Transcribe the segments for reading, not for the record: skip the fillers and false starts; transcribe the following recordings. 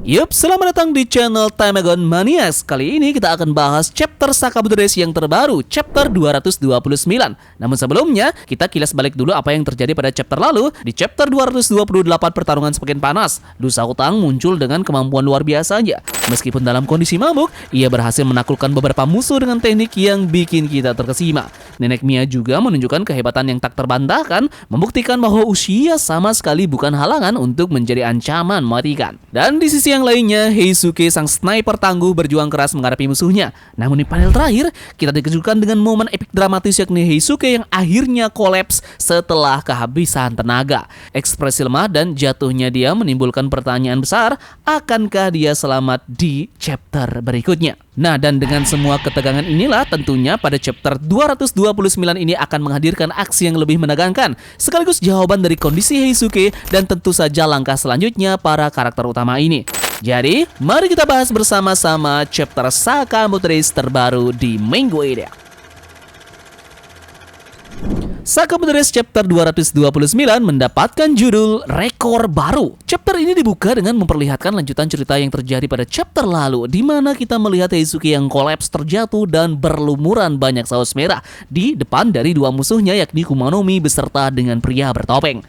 Yup, selamat datang di channel Tamagon Maniacs. Kali ini kita akan bahas chapter Sakamoto Days yang terbaru, chapter 229. Namun sebelumnya, kita kilas balik dulu apa yang terjadi pada chapter lalu. Di chapter 228 pertarungan semakin panas. Dusa Utang muncul dengan kemampuan luar biasanya. Meskipun dalam kondisi mabuk, ia berhasil menaklukkan beberapa musuh dengan teknik yang bikin kita terkesima. Nenek Mia juga menunjukkan kehebatan yang tak terbantahkan, membuktikan bahwa usia sama sekali bukan halangan untuk menjadi ancaman mematikan. Dan di sisi yang lainnya, Heisuke sang sniper tangguh berjuang keras menghadapi musuhnya. Namun di panel terakhir, kita dikejutkan dengan momen epik dramatis yakni Heisuke yang akhirnya kolaps setelah kehabisan tenaga. Ekspresi lemah dan jatuhnya dia menimbulkan pertanyaan besar, akankah dia selamat di chapter berikutnya? Nah, dan dengan semua ketegangan inilah tentunya pada chapter 229 ini akan menghadirkan aksi yang lebih menegangkan, sekaligus jawaban dari kondisi Heisuke dan tentu saja langkah selanjutnya para karakter utama ini. Jadi, mari kita bahas bersama-sama chapter Sakamoto Days terbaru di minggu ini. Sakamoto Days chapter 229 mendapatkan judul Rekor Baru. Chapter ini dibuka dengan memperlihatkan lanjutan cerita yang terjadi pada chapter lalu, di mana kita melihat Heisuke yang kolaps terjatuh dan berlumuran banyak saus merah di depan dari dua musuhnya yakni Kumanomi beserta dengan pria bertopeng.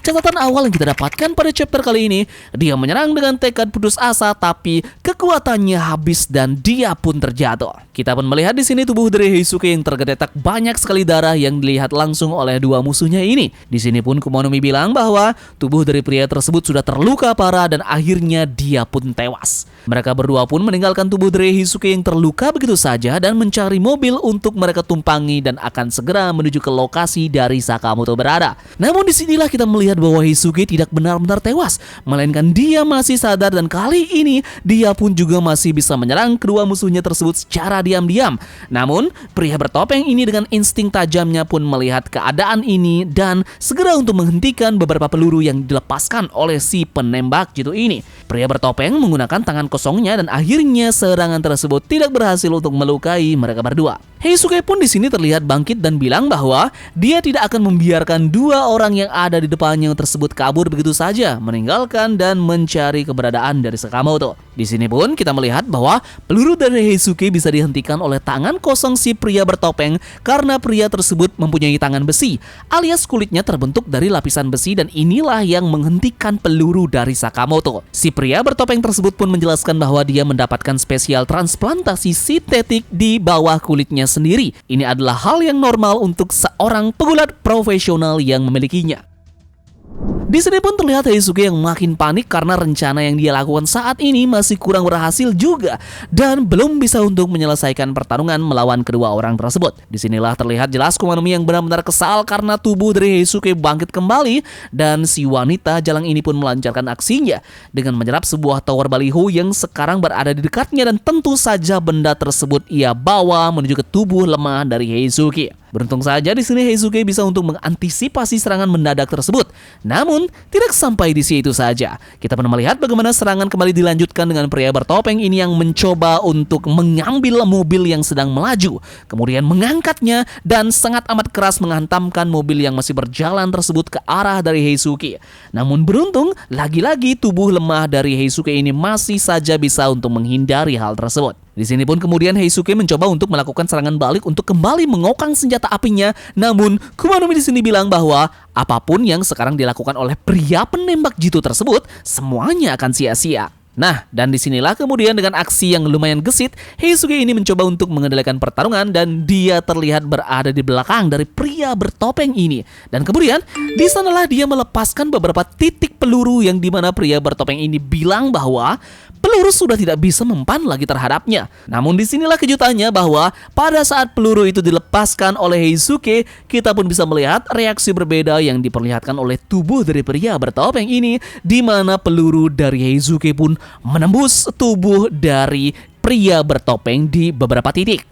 Catatan awal yang kita dapatkan pada chapter kali ini, dia menyerang dengan tekad putus asa tapi kekuatannya habis dan dia pun terjatuh. Kita pun melihat di sini tubuh dari Heisuke yang tergeletak banyak sekali darah yang dilihat langsung oleh dua musuhnya ini. Di sini pun Kumanomi bilang bahwa tubuh dari pria tersebut sudah terluka parah dan akhirnya dia pun tewas. Mereka berdua pun meninggalkan tubuh dari Heisuke yang terluka begitu saja dan mencari mobil untuk mereka tumpangi dan akan segera menuju ke lokasi dari Sakamoto berada. Namun disinilah kita melihat bahwa Heisuke tidak benar-benar tewas, melainkan dia masih sadar dan kali ini dia pun juga masih bisa menyerang kedua musuhnya tersebut secara diam-diam. Namun pria bertopeng ini dengan insting tajamnya pun melihat keadaan ini dan segera untuk menghentikan beberapa peluru yang dilepaskan oleh si penembak jitu ini. Pria bertopeng menggunakan tangan kosongnya dan akhirnya serangan tersebut tidak berhasil untuk melukai mereka berdua. Heisuke pun di sini terlihat bangkit dan bilang bahwa dia tidak akan membiarkan dua orang yang ada di depannya tersebut kabur begitu saja, meninggalkan dan mencari keberadaan dari Sakamoto. Di sini pun kita melihat bahwa peluru dari Heisuke bisa dihentikan oleh tangan kosong si pria bertopeng karena pria tersebut mempunyai tangan besi, alias kulitnya terbentuk dari lapisan besi dan inilah yang menghentikan peluru dari Sakamoto. Si pria bertopeng tersebut pun menjelaskan bahwa dia mendapatkan spesial transplantasi sintetik di bawah kulitnya sendiri. Ini adalah hal yang normal untuk seorang pegulat profesional yang memilikinya. Di sini pun terlihat Heisuke yang makin panik karena rencana yang dia lakukan saat ini masih kurang berhasil juga dan belum bisa untuk menyelesaikan pertarungan melawan kedua orang tersebut. Disinilah terlihat jelas Kumanomi yang benar-benar kesal karena tubuh dari Heisuke bangkit kembali dan si wanita jalang ini pun melancarkan aksinya dengan menyerap sebuah tower baliho yang sekarang berada di dekatnya dan tentu saja benda tersebut ia bawa menuju ke tubuh lemah dari Heisuke. Beruntung saja di sini Heisuke bisa untuk mengantisipasi serangan mendadak tersebut. Namun, tidak sampai di situ saja. Kita pun melihat bagaimana serangan kembali dilanjutkan dengan pria bertopeng ini yang mencoba untuk mengambil mobil yang sedang melaju, kemudian mengangkatnya dan sangat amat keras menghantamkan mobil yang masih berjalan tersebut ke arah dari Heisuke. Namun beruntung, lagi-lagi tubuh lemah dari Heisuke ini masih saja bisa untuk menghindari hal tersebut. Di sini pun kemudian Heisuke mencoba untuk melakukan serangan balik untuk kembali mengokang senjata apinya. Namun Kumanomi di sini bilang bahwa apapun yang sekarang dilakukan oleh pria penembak jitu tersebut semuanya akan sia-sia. Nah, dan disinilah kemudian dengan aksi yang lumayan gesit, Heisuke ini mencoba untuk mengendalikan pertarungan dan dia terlihat berada di belakang dari pria bertopeng ini. Dan kemudian, di sanalah dia melepaskan beberapa titik peluru yang dimana pria bertopeng ini bilang bahwa peluru sudah tidak bisa mempan lagi terhadapnya. Namun disinilah kejutannya bahwa pada saat peluru itu dilepaskan oleh Heisuke, kita pun bisa melihat reaksi berbeda yang diperlihatkan oleh tubuh dari pria bertopeng ini, di mana peluru dari Heisuke pun menembus tubuh dari pria bertopeng di beberapa titik.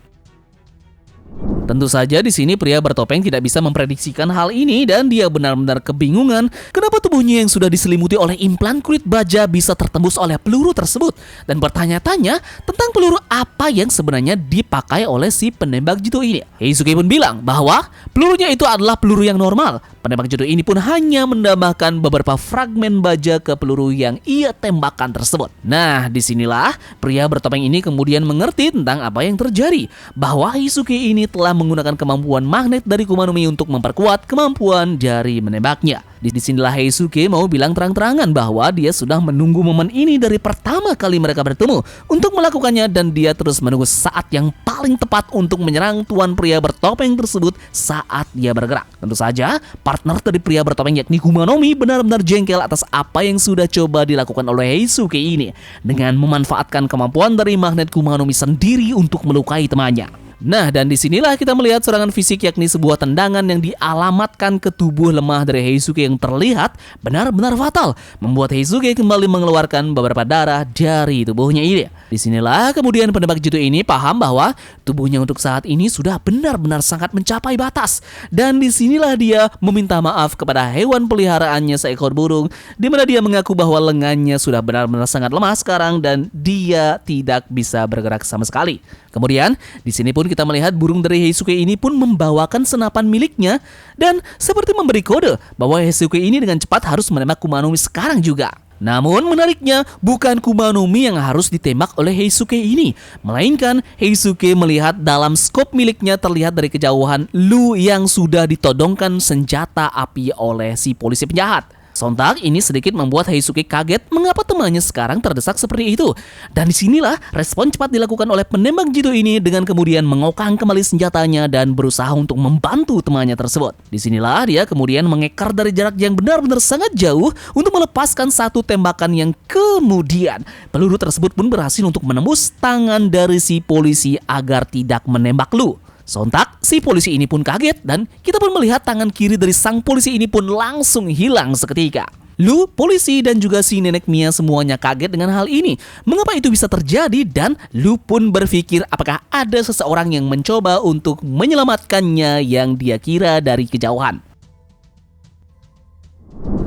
Tentu saja di sini pria bertopeng tidak bisa memprediksikan hal ini dan dia benar-benar kebingungan kenapa tubuh tubuhnya yang sudah diselimuti oleh implan kulit baja bisa tertembus oleh peluru tersebut dan bertanya-tanya tentang peluru apa yang sebenarnya dipakai oleh si penembak jitu ini. Heisuke pun bilang bahwa pelurunya itu adalah peluru yang normal. Penembak jitu ini pun hanya menambahkan beberapa fragmen baja ke peluru yang ia tembakkan tersebut. Nah, disinilah pria bertopeng ini kemudian mengerti tentang apa yang terjadi, bahwa Heisuke ini telah menggunakan kemampuan magnet dari Kumanumi untuk memperkuat kemampuan dari menembaknya. Disinilah Heisuke mau bilang terang-terangan bahwa dia sudah menunggu momen ini dari pertama kali mereka bertemu untuk melakukannya, dan dia terus menunggu saat yang paling tepat untuk menyerang tuan pria bertopeng tersebut saat dia bergerak. Tentu saja, partner dari pria bertopeng yakni Kumanomi benar-benar jengkel atas apa yang sudah coba dilakukan oleh Heisuke ini dengan memanfaatkan kemampuan dari magnet Kumanomi sendiri untuk melukai temannya. Nah, dan disinilah kita melihat serangan fisik yakni sebuah tendangan yang dialamatkan ke tubuh lemah dari Heisuke yang terlihat benar-benar fatal, membuat Heisuke kembali mengeluarkan beberapa darah dari tubuhnya ini. Disinilah kemudian penembak jitu ini paham bahwa tubuhnya untuk saat ini sudah benar-benar sangat mencapai batas, dan disinilah dia meminta maaf kepada hewan peliharaannya seekor burung, di mana dia mengaku bahwa lengannya sudah benar-benar sangat lemah sekarang dan dia tidak bisa bergerak sama sekali. Kemudian di sini pun kita melihat burung dari Heisuke ini pun membawakan senapan miliknya dan seperti memberi kode bahwa Heisuke ini dengan cepat harus menembak Kumanomi sekarang juga. Namun menariknya bukan Kumanomi yang harus ditembak oleh Heisuke ini, melainkan Heisuke melihat dalam skop miliknya terlihat dari kejauhan Lu yang sudah ditodongkan senjata api oleh si polisi penjahat. Sontak ini sedikit membuat Heisuke kaget mengapa temannya sekarang terdesak seperti itu. Dan disinilah respon cepat dilakukan oleh penembak jitu ini dengan kemudian mengokang kembali senjatanya dan berusaha untuk membantu temannya tersebut. Disinilah dia kemudian mengekar dari jarak yang benar-benar sangat jauh untuk melepaskan satu tembakan yang kemudian peluru tersebut pun berhasil untuk menembus tangan dari si polisi agar tidak menembak Lu. Sontak, si polisi ini pun kaget dan kita pun melihat tangan kiri dari sang polisi ini pun langsung hilang seketika. Lu, polisi, dan juga si nenek Mia semuanya kaget dengan hal ini. Mengapa itu bisa terjadi, dan Lu pun berpikir apakah ada seseorang yang mencoba untuk menyelamatkannya yang dia kira dari kejauhan.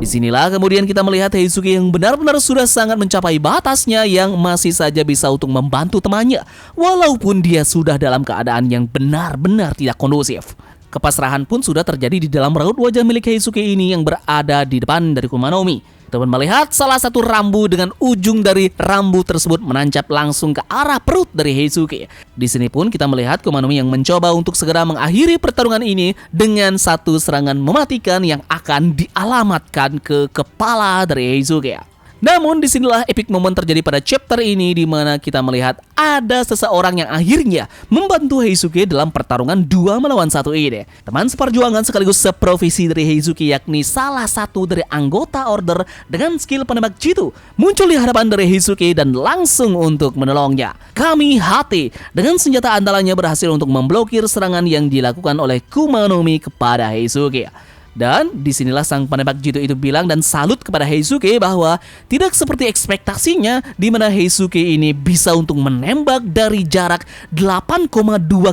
Disinilah kemudian kita melihat Heisuke yang benar-benar sudah sangat mencapai batasnya yang masih saja bisa untuk membantu temannya, walaupun dia sudah dalam keadaan yang benar-benar tidak kondusif. Kepasrahan pun sudah terjadi di dalam raut wajah milik Heisuke ini yang berada di depan dari Kumanomi. Teman melihat salah satu rambu dengan ujung dari rambu tersebut menancap langsung ke arah perut dari Heisuke. Di sini pun kita melihat Kumanomi yang mencoba untuk segera mengakhiri pertarungan ini dengan satu serangan mematikan yang akan dialamatkan ke kepala dari Heisuke. Namun disinilah epic moment terjadi pada chapter ini, di mana kita melihat ada seseorang yang akhirnya membantu Heisuke dalam pertarungan 2 melawan 1 ini. Teman seperjuangan sekaligus seprofesi dari Heisuke yakni salah satu dari anggota order dengan skill penembak jitu muncul di hadapan dari Heisuke dan langsung untuk menolongnya. Kamihate dengan senjata andalannya berhasil untuk memblokir serangan yang dilakukan oleh Kumanomi kepada Heisuke. Dan disinilah sang penembak jitu itu bilang dan salut kepada Heisuke bahwa tidak seperti ekspektasinya, di mana Heisuke ini bisa untuk menembak dari jarak 8,2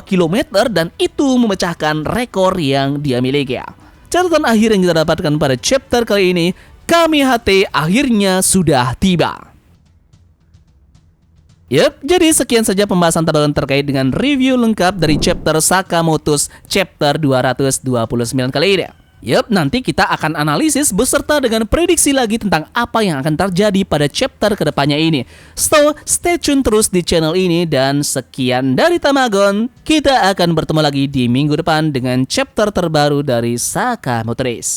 km dan itu memecahkan rekor yang dia miliki. Catatan akhir yang kita dapatkan pada chapter kali ini, Kamihate akhirnya sudah tiba. Yep, jadi sekian saja pembahasan terkait dengan review lengkap dari chapter Sakamoto's chapter 229 kali ini. Yup, nanti kita akan analisis beserta dengan prediksi lagi tentang apa yang akan terjadi pada chapter kedepannya ini. So, stay tune terus di channel ini, dan sekian dari Tamagon. Kita akan bertemu lagi di minggu depan dengan chapter terbaru dari Sakamoto Days.